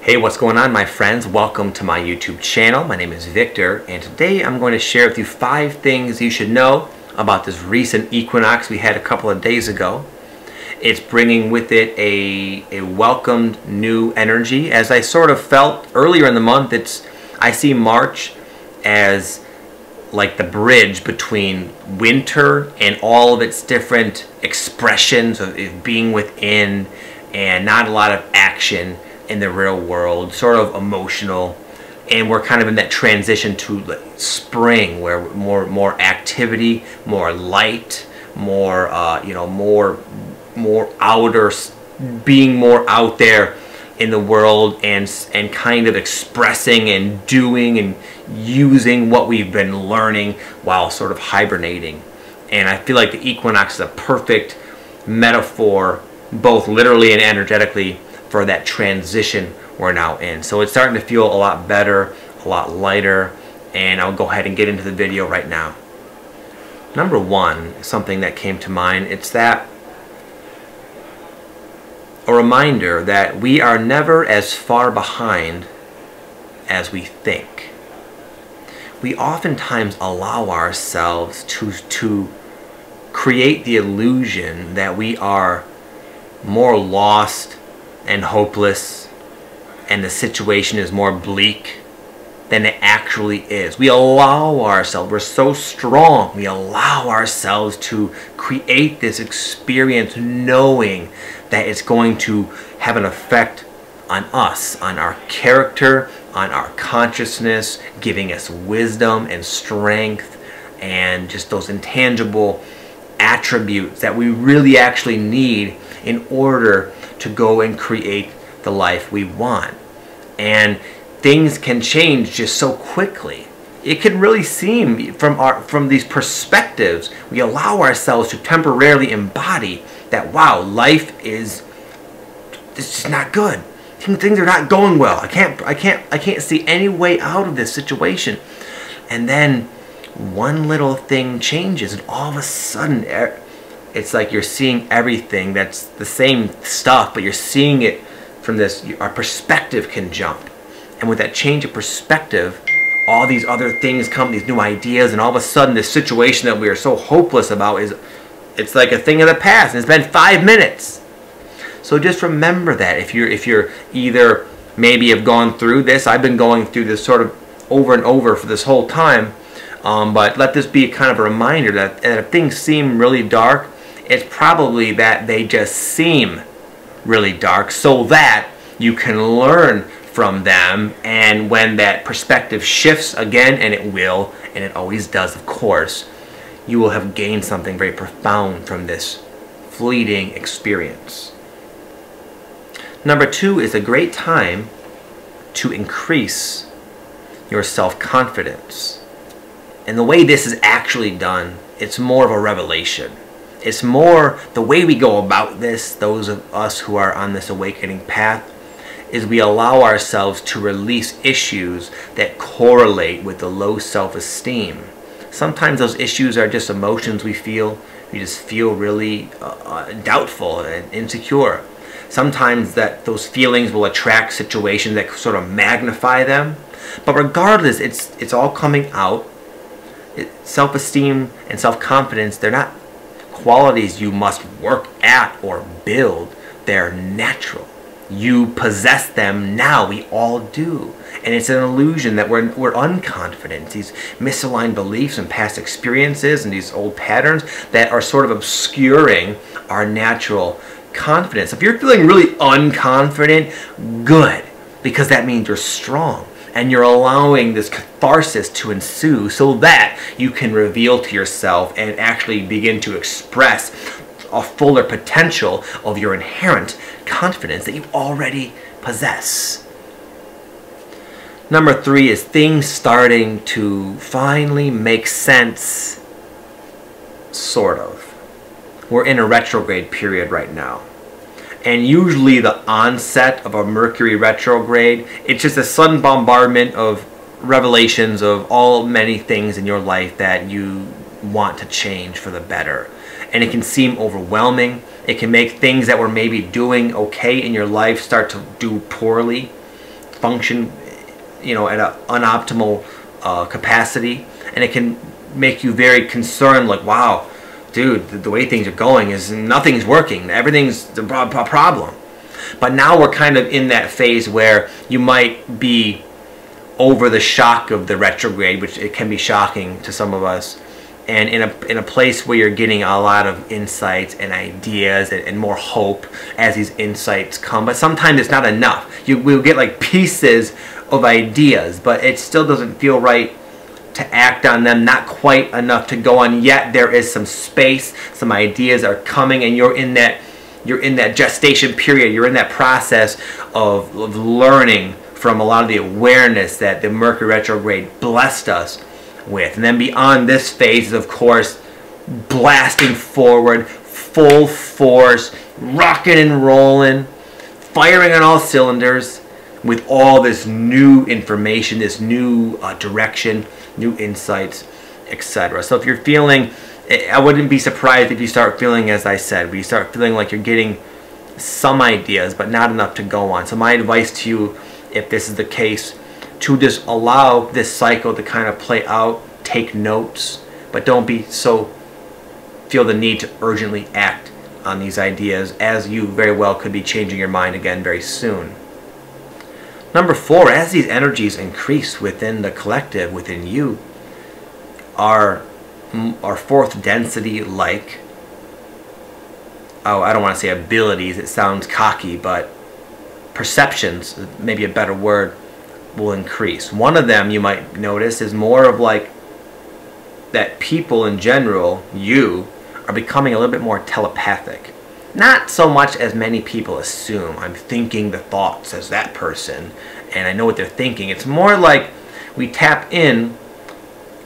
Hey, what's going on, my friends? Welcome to my YouTube channel. My name is Victor, and today I'm going to share with you 5 things you should know about this recent equinox we had a couple of days ago. It's bringing with it a welcomed new energy. As I sort of felt earlier in the month, I see March as like the bridge between winter and all of its different expressions of being within and not a lot of action in the real world, sort of emotional, and we're kind of in that transition to spring where more activity, more light, more more outer, being more out there in the world and kind of expressing and doing and using what we've been learning while sort of hibernating. And I feel like the equinox is a perfect metaphor, both literally and energetically, for that transition we're now in. So it's starting to feel a lot better, a lot lighter, and I'll go ahead and get into the video right now. Number 1, something that came to mind, it's that a reminder that we are never as far behind as we think. We oftentimes allow ourselves to create the illusion that we are more lost and hopeless and the situation is more bleak than it actually is. We allow ourselves, we're so strong, we allow ourselves to create this experience knowing that it's going to have an effect on us, on our character, on our consciousness, giving us wisdom and strength and just those intangible attributes that we really actually need in order to go and create the life we want. And things can change just so quickly. It can really seem from these perspectives, we allow ourselves to temporarily embody that, wow, life is just not good. Things are not going well. I can't see any way out of this situation. And then one little thing changes and all of a sudden it's like you're seeing everything that's the same stuff, but you're seeing it from this, our perspective can jump. And with that change of perspective, all these other things come, these new ideas, and all of a sudden this situation that we are so hopeless about it's like a thing of the past, and it's been 5 minutes. So just remember that if you're either maybe have gone through this, I've been going through this sort of over and over for this whole time, but let this be kind of a reminder that if things seem really dark, it's probably that they just seem really dark so that you can learn from them, and when that perspective shifts again, and it will, and it always does, of course, you will have gained something very profound from this fleeting experience. Number 2 is a great time to increase your self-confidence. And the way this is actually done, it's more of a revelation. It's more the way we go about this, those of us who are on this awakening path, is we allow ourselves to release issues that correlate with the low self-esteem. Sometimes those issues are just emotions we feel. We just feel really doubtful and insecure. Sometimes those feelings will attract situations that sort of magnify them. But regardless, it's all coming out. Self-esteem and self-confidence, they're not qualities you must work at or build. They're natural. You possess them now. We all do. And it's an illusion that we're unconfident. These misaligned beliefs and past experiences and these old patterns that are sort of obscuring our natural confidence. If you're feeling really unconfident, good, because that means you're strong. And you're allowing this catharsis to ensue so that you can reveal to yourself and actually begin to express a fuller potential of your inherent confidence that you already possess. Number 3 is things starting to finally make sense, sort of. We're in a retrograde period right now. And usually the onset of a Mercury retrograde, it's just a sudden bombardment of revelations of many things in your life that you want to change for the better. And it can seem overwhelming. It can make things that were maybe doing okay in your life start to do poorly. function, at an unoptimal capacity, and it can make you very concerned, like, wow, dude, the way things are going is nothing's working, everything's a problem. But now we're kind of in that phase where you might be over the shock of the retrograde, which it can be shocking to some of us, and in a place where you're getting a lot of insights and ideas and more hope as these insights come. But sometimes it's not enough. We'll get like pieces of ideas, but it still doesn't feel right to act on them, not quite enough to go on yet. There is some space, some ideas are coming, and you're in that gestation period. You're in that process of learning from a lot of the awareness that the Mercury retrograde blessed us with. And then beyond this phase is, of course, blasting forward, full force, rocking and rolling, firing on all cylinders with all this new information, this new direction, new insights, etc. So if you're feeling, I wouldn't be surprised if you start feeling, as I said, where you start feeling like you're getting some ideas but not enough to go on. So my advice to you, if this is the case, to just allow this cycle to kind of play out, take notes, but don't feel the need to urgently act on these ideas, as you very well could be changing your mind again very soon. Number 4, as these energies increase within the collective, within you, our fourth density, like, I don't want to say abilities, it sounds cocky, but perceptions, maybe a better word, will increase. One of them you might notice is more of like that people in general, you, are becoming a little bit more telepathic. Not so much as many people assume. I'm thinking the thoughts as that person and I know what they're thinking. It's more like we tap in,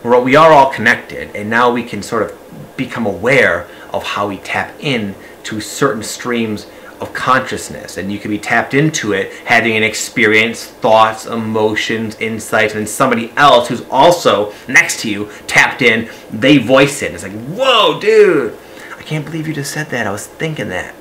we are all connected, and now we can sort of become aware of how we tap in to certain streams of consciousness, and you can be tapped into it, having an experience, thoughts, emotions, insights, and somebody else who's also next to you tapped in, they voice it. It's like, whoa, dude, I can't believe you just said that. I was thinking that.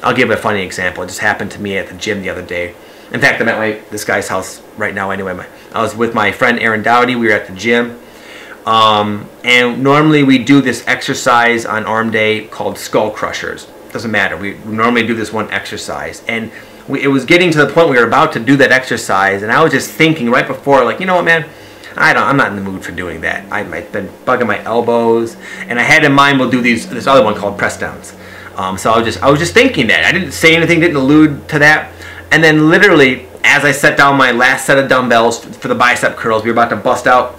I'll give a funny example. It just happened to me at the gym the other day. In fact, I'm at this guy's house right now anyway. I was with my friend Aaron Dowdy. We were at the gym. And normally we do this exercise on arm day called skull crushers. Doesn't matter. We normally do this one exercise. And it was getting to the point we were about to do that exercise, and I was just thinking right before, like, you know what, man? I'm not in the mood for doing that. I've been bugging my elbows, and I had in mind we'll do this other one called press downs. So I was just thinking that. I didn't say anything, didn't allude to that. And then literally, as I set down my last set of dumbbells for the bicep curls, we were about to bust out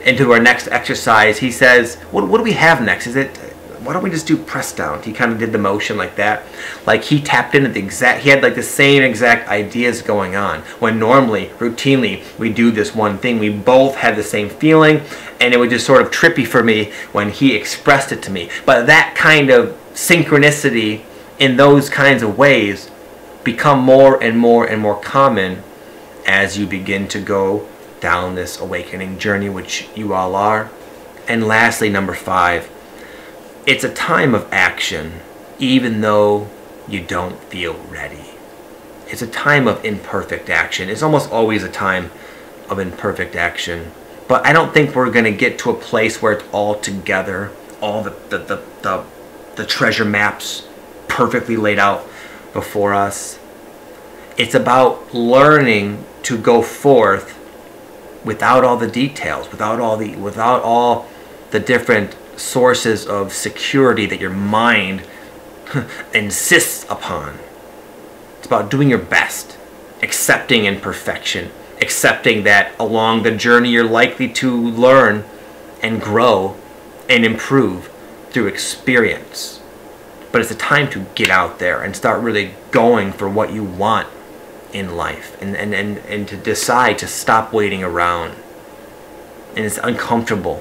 into our next exercise. He says, what do we have next? Why don't we just do press down? He kind of did the motion like that. Like he tapped into he had like the same exact ideas going on. When normally, routinely, we do this one thing. We both had the same feeling, and it was just sort of trippy for me when he expressed it to me. But that kind of synchronicity in those kinds of ways become more and more and more common as you begin to go down this awakening journey, which you all are. And lastly, number 5, it's a time of action, even though you don't feel ready. It's a time of imperfect action. It's almost always a time of imperfect action. But I don't think we're going to get to a place where it's all together, all the treasure maps perfectly laid out before us. It's about learning to go forth without all the details, without all the different sources of security that your mind insists upon. It's about doing your best, accepting imperfection, accepting that along the journey you're likely to learn and grow and improve through experience. But it's a time to get out there and start really going for what you want in life, and to decide to stop waiting around. And it's uncomfortable.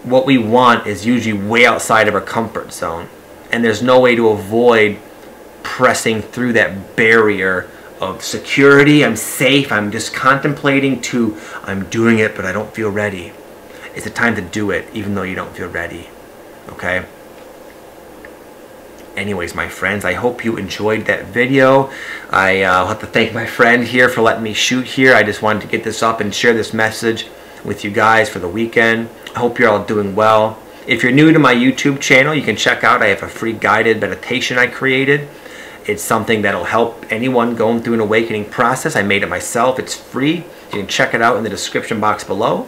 What we want is usually way outside of our comfort zone, and there's no way to avoid pressing through that barrier of security. I'm safe, I'm just contemplating, to I'm doing it but I don't feel ready. It's a time to do it even though you don't feel ready. Okay? Anyways, my friends, I hope you enjoyed that video. I'll have to thank my friend here for letting me shoot here. I just wanted to get this up and share this message with you guys for the weekend. I hope you're all doing well. If you're new to my YouTube channel, you can check out, I have a free guided meditation I created. It's something that'll help anyone going through an awakening process. I made it myself. It's free. You can check it out in the description box below.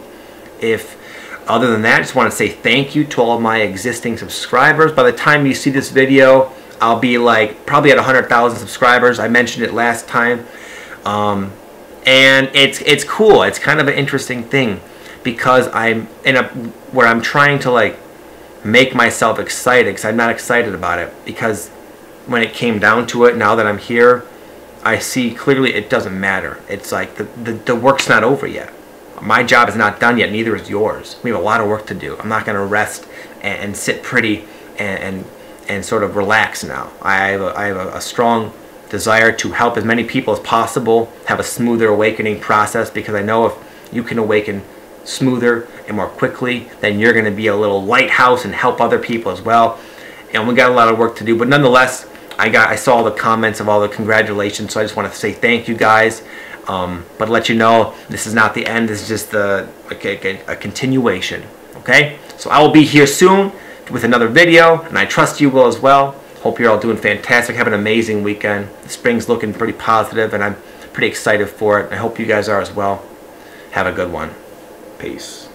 Other than that, I just want to say thank you to all of my existing subscribers. By the time you see this video, I'll be like probably at 100,000 subscribers. I mentioned it last time. And it's cool. It's kind of an interesting thing because I'm in where I'm trying to like make myself excited, because I'm not excited about it, because when it came down to it, now that I'm here, I see clearly it doesn't matter. It's like the work's not over yet. My job is not done yet, neither is yours. We have a lot of work to do. I'm not going to rest and sit pretty and sort of relax now. I have a strong desire to help as many people as possible have a smoother awakening process, because I know if you can awaken smoother and more quickly, then you're going to be a little lighthouse and help other people as well. And we got a lot of work to do, but nonetheless, I saw the comments of all the congratulations, so I just want to say thank you guys. But let you know, this is not the end. This is just a continuation. Okay, so I will be here soon with another video, and I trust you will as well. Hope you're all doing fantastic. Have an amazing weekend. The spring's looking pretty positive, and I'm pretty excited for it. I hope you guys are as well. Have a good one. Peace.